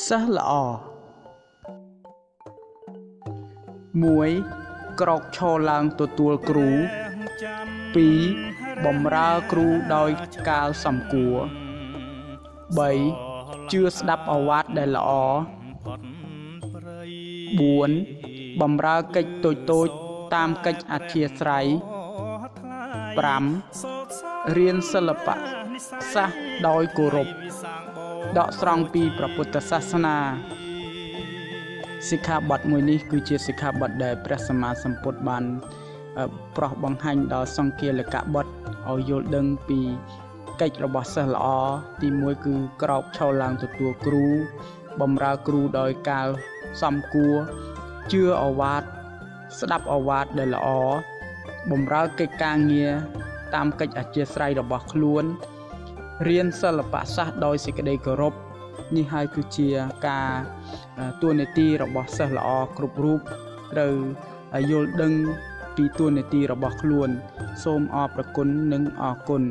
សិស្សល្អ1ក្រោកឈរឡើងទទួលគ្រូ2បម្រើគ្រូដោយកាលសំគួរ3ជឿស្ដាប់ឱវាទដែលល្អ4បម្រើកិច្ចតូចៗតាមកិច្ចអធ្យាស្រ័យ5រៀនសិល្បៈសាស្ត្រដោយគោរពដកស្រង់ពីព្រះពុទ្ធសាសនាសិក្ខាបទមួយនេះគឺជាសិក្ខាបទដែលព្រះសម្មាសម្ពុទ្ធបានប្រោះបង្ហាញដល់សង្ឃាលកបុត្រឲ្យយល់ដឹងពីកិច្ចរបស់សិស្សល្អទី1គឺក្រោកឈរឡើងទទួលគ្រូបម្រើគ្រូដោយកាលសមគួរជឿឱវាទស្ដាប់ឱវាទដែលល្អបម្រើកិច្ចការងារតាមកិច្ចអធ្យាស្រ័យរបស់ខ្លួនរៀនសិល្បៈសាស្ត្រដោយសេចក្តីគោរពនេះហើយគឺជាការតួនាទីរបស់សិស្សល្អគ្រប់រូបត្រូវយល់ដឹងពីតួនាទីរបស់ខ្លួនសូមអរព្រគុណនិងអរគុណ